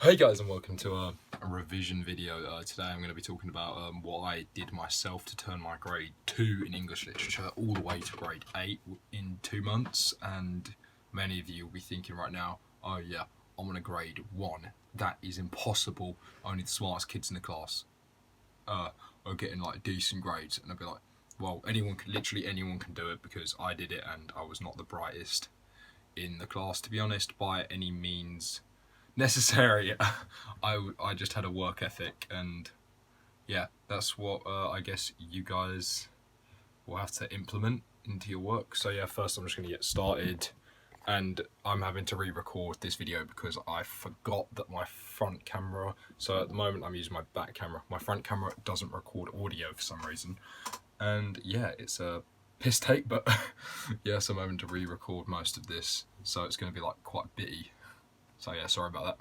Hey guys, and welcome to a revision video. Today I'm going to be talking about what I did myself to turn my grade 2 in English literature all the way to grade 8 in 2 months. And many of you will be thinking right now, oh yeah, I'm on a grade 1. That is impossible. Only the smartest kids in the class are getting like decent grades. And I'll be like, well, literally anyone can do it, because I did it and I was not the brightest in the class, to be honest, by any means necessary. I just had a work ethic, and yeah, that's what I guess you guys will have to implement into your work. So yeah, first I'm just going to get started, and I'm having to re-record this video because I forgot that my front camera, so at the moment I'm using my back camera, my front camera doesn't record audio for some reason, and yeah, it's a piss take, but yes, I'm having to re-record most of this, so it's going to be like quite bitty. So yeah, sorry about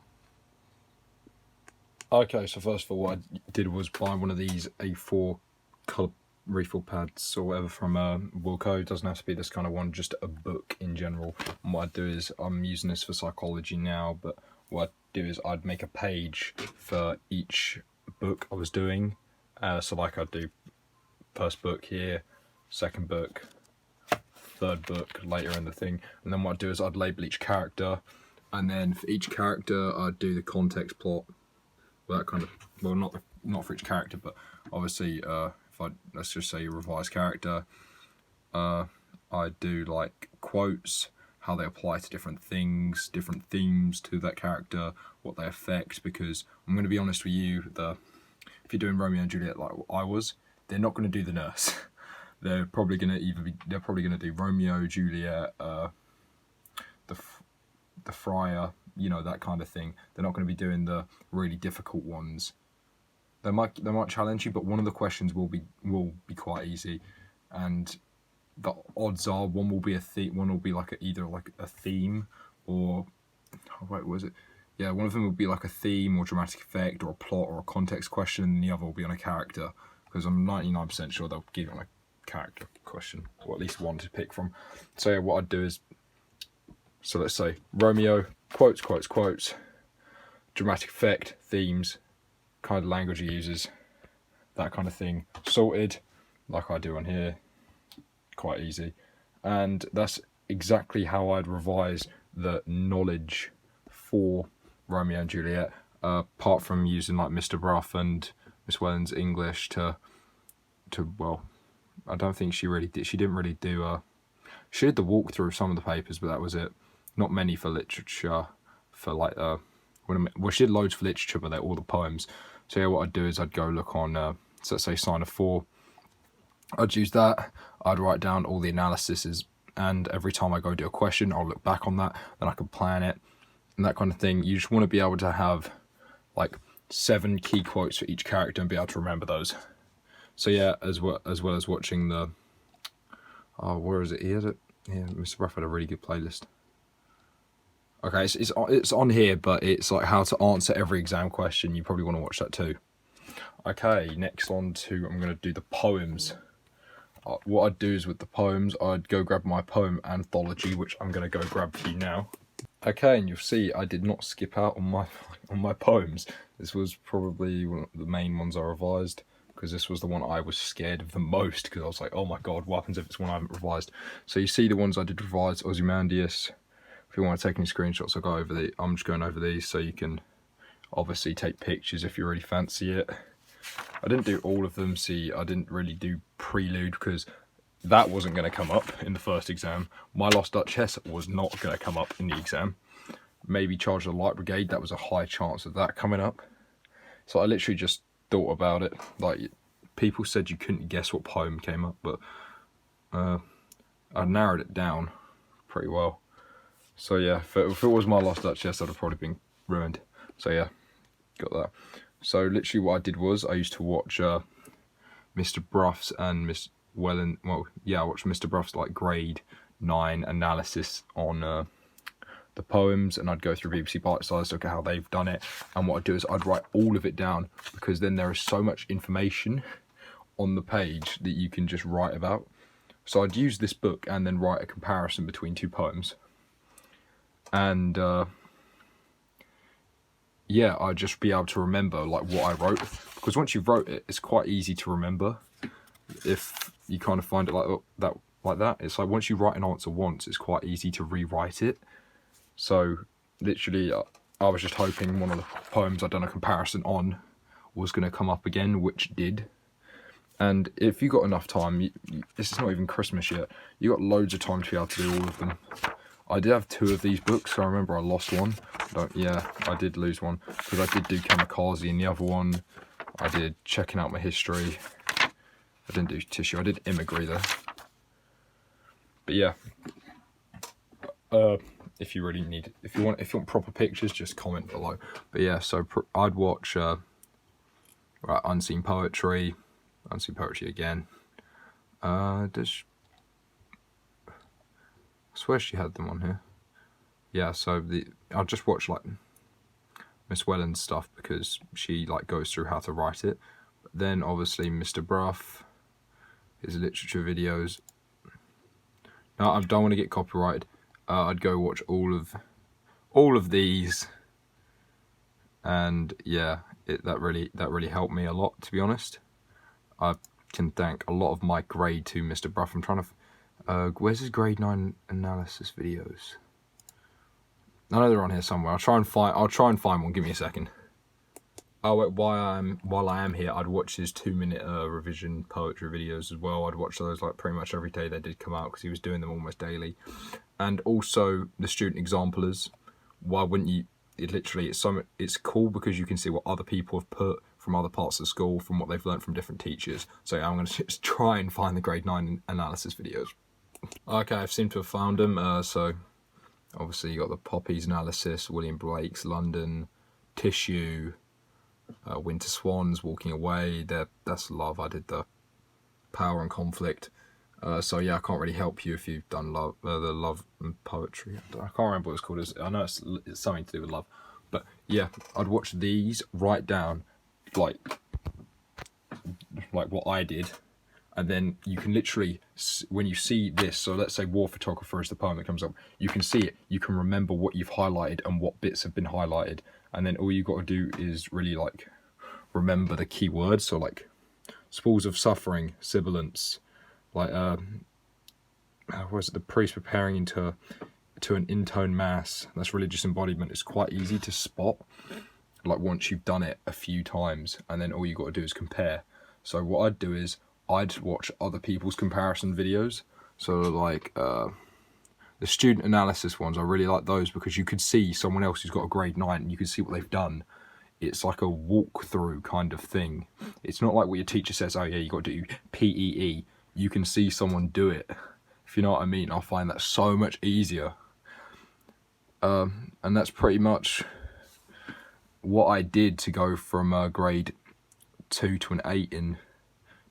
that. Okay, so first of all, what I did was buy one of these A4 colour refill pads or whatever from Wilco. It doesn't have to be this kind of one, just a book in general. And what I'd do is, I'm using this for psychology now, but what I'd do is I'd make a page for each book I was doing. So like I'd do first book here, second book, third book later in the thing. And then what I'd do is I'd label each character, and then for each character I'd do the context plot. Well, that kind of, well, not for each character, but obviously let's just say a revised character, I do like quotes, how they apply to different things, different themes to that character, what they affect. Because I'm going to be honest with you, if you're doing Romeo and Juliet like I was, they're not going to do the nurse. They're probably going to do Romeo, Juliet, the friar, you know, that kind of thing. They're not going to be doing the really difficult ones. They might challenge you, but one of the questions will be quite easy, and the odds are one will be a theme, one will be like either like a theme, or one of them will be like a theme or dramatic effect or a plot or a context question, and the other will be on a character, because I'm 99% sure they'll give you on a character question, or at least one to pick from. So yeah, what I'd do is, so let's say Romeo, quotes, dramatic effect, themes, kind of language he uses, that kind of thing. Sorted, like I do on here, quite easy. And that's exactly how I'd revise the knowledge for Romeo and Juliet, apart from using like Mr. Bruff and Miss Welland's English to well, I don't think she didn't really do, she did the walkthrough of some of the papers, but that was it. Not many for literature, for like, well, she did loads for literature, but they're all the poems. So yeah, what I'd do is I'd go look on, so let's say Sign of 4, I'd use that, I'd write down all the analyses, and every time I go do a question, I'll look back on that, then I can plan it, and that kind of thing. You just want to be able to have like 7 key quotes for each character and be able to remember those. So yeah, as well as watching the, where is it? He had it. Yeah, Mr. Bruff had a really good playlist. Okay, it's on here, but it's like how to answer every exam question. You probably want to watch that too. Okay, next on to, I'm going to do the poems. What I'd do is with the poems, I'd go grab my poem anthology, which I'm going to go grab for you now. Okay, and you'll see I did not skip out on my poems. This was probably one of the main ones I revised, because this was the one I was scared of the most, because I was like, oh my god, what happens if it's one I haven't revised? So you see the ones I did revise, Ozymandias. If you want to take any screenshots, I'm just going over these, so you can obviously take pictures if you really fancy it. I didn't do all of them. See, I didn't really do Prelude, because that wasn't going to come up in the first exam. My Lost Duchess was not going to come up in the exam. Maybe Charge of the Light Brigade, that was a high chance of that coming up. So I literally just thought about it. Like, people said you couldn't guess what poem came up, but I narrowed it down pretty well. So yeah, if it was My Lost Duchess, I'd have probably been ruined. So yeah, got that. So literally what I did was, I used to watch Mr. Bruff's and Miss Welland, well yeah, I watched Mr. Bruff's like grade 9 analysis on the poems, and I'd go through BBC Bite Size, look at how they've done it, and what I'd do is I'd write all of it down, because then there is so much information on the page that you can just write about. So I'd use this book and then write a comparison between 2 poems. And yeah, I'd just be able to remember like what I wrote, because once you've wrote it, it's quite easy to remember. If you kind of find it like that, it's like once you write an answer once, it's quite easy to rewrite it. So literally, I was just hoping one of the poems I'd done a comparison on was going to come up again, which did. And if you got enough time, this is not even Christmas yet, you got loads of time to be able to do all of them. I did have 2 of these books, so I remember I lost one. Yeah, I did lose one, because I did do Kamikaze in the other one. I did Checking Out My History. I didn't do Tissue, I did Imagery though. But yeah, if you really need, if you want proper pictures, just comment below. But yeah, so I'd watch right, Unseen Poetry again. I swear she had them on here. Yeah, so I'll just watch like Miss Welland's stuff, because she like goes through how to write it. But then obviously Mr. Bruff, his literature videos. Now I don't want to get copyrighted. I'd go watch all of these, and yeah, that really helped me a lot, to be honest. I can thank a lot of my grade 2 Mr. Bruff. I'm trying to where's his grade 9 analysis videos? I know they're on here somewhere. I'll try and find one. Give me a second. Oh wait, while I am here, I'd watch his 2-minute revision poetry videos as well. I'd watch those like pretty much every day they did come out, because he was doing them almost daily. And also the student examplers. Why wouldn't you? It's cool because you can see what other people have put from other parts of the school, from what they've learned from different teachers. So yeah, I'm going to just try and find the grade 9 analysis videos. Okay, I've seemed to have found them. So obviously you got the Poppies analysis, William Blake's London, Tissue, Winter Swans, Walking Away. That's Love. I did the Power and Conflict. So yeah, I can't really help you if you've done love, the love and poetry. I can't remember what it's called. I know it's something to do with love. But yeah, I'd watch these, write down like what I did, and then you can literally, when you see this, so let's say War Photographer is the poem that comes up, you can see it, you can remember what you've highlighted and what bits have been highlighted, and then all you got to do is really like remember the key words. So like Spools of Suffering, Sibilance, like was it the priest preparing into an intone mass? That's religious embodiment. It's quite easy to spot, like once you've done it a few times, and then all you got to do is compare. So what I'd do is I'd watch other people's comparison videos. So like the student analysis ones, I really like those, because you could see someone else who's got a grade 9 and you can see what they've done. It's like a walkthrough kind of thing. It's not like what your teacher says, oh yeah, you got to do PEE. You can see someone do it, if you know what I mean. I find that so much easier. And that's pretty much what I did to go from grade 2 to an 8 in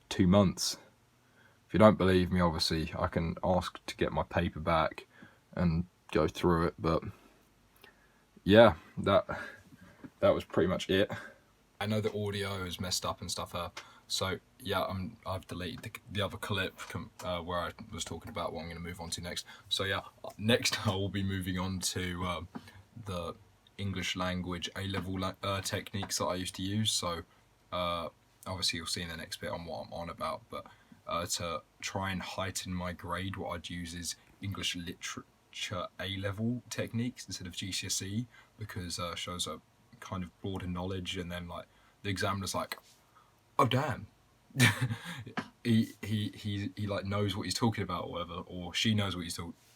2 months. If you don't believe me, obviously, I can ask to get my paper back and go through it. But yeah, that was pretty much it. I know the audio is messed up and stuff, so yeah, I've deleted the other clip where I was talking about what I'm going to move on to next. So yeah, next I will be moving on to the English language A-level techniques that I used to use. So obviously you'll see in the next bit on what I'm on about, but to try and heighten my grade, what I'd use is English literature A-level techniques instead of GCSE, because shows a kind of broader knowledge, and then like the examiner's like, oh damn, he like knows what he's talking about, or whatever, or she knows what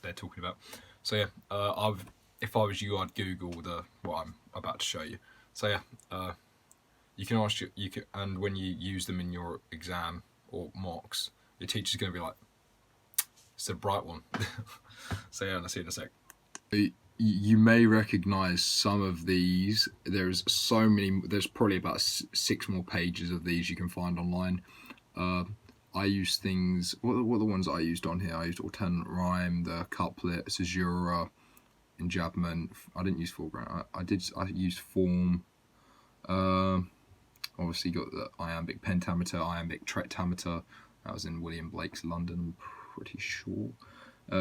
they're talking about. So yeah, if I was you, I'd Google what I'm about to show you. So yeah, you can ask and when you use them in your exam or mocks, your teacher's going to be like, it's a bright one. So yeah, let's see in a sec. You may recognise some of these. There's so many. There's probably about 6 more pages of these you can find online. I use things. What are the ones I used on here? I used alternate rhyme, the couplet, caesura, enjambment. I didn't use foreground. I used form. Obviously got the iambic pentameter, iambic tretameter. That was in William Blake's London, I'm pretty sure.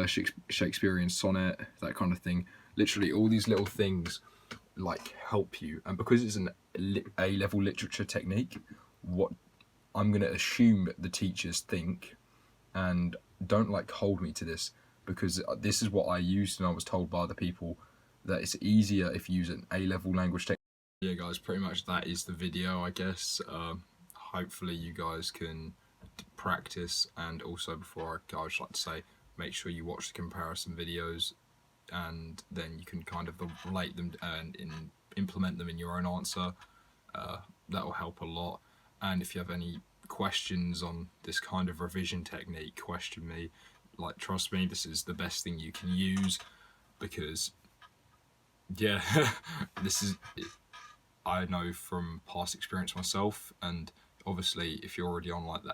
Shakespearean sonnet, that kind of thing. Literally all these little things like help you, and because it's an A-level literature technique, what I'm going to assume the teachers think, and don't like hold me to this, because this is what I used and I was told by other people, that it's easier if you use an A-level language technique. Yeah guys, pretty much that is the video, I guess. Hopefully you guys can practice, and also before I go, I'd just like to say, make sure you watch the comparison videos, and then you can kind of relate them and implement them in your own answer. That will help a lot. And if you have any questions on this kind of revision technique, question me. Like, trust me, this is the best thing you can use, because yeah, this is, I know from past experience myself, and obviously if you're already on like the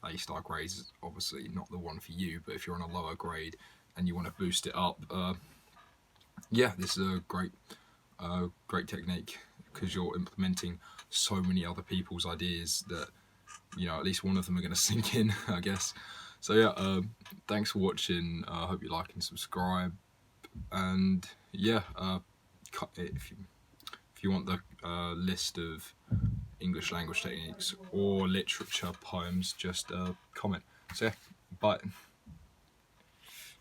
A star grades, obviously not the one for you, but if you're on a lower grade and you want to boost it up, yeah, this is a great technique, because you're implementing so many other people's ideas that, you know, at least one of them are going to sink in, I guess. So yeah, thanks for watching. I hope you like and subscribe, and yeah, if you want the list of English language techniques or literature poems, just comment. So yeah, bye.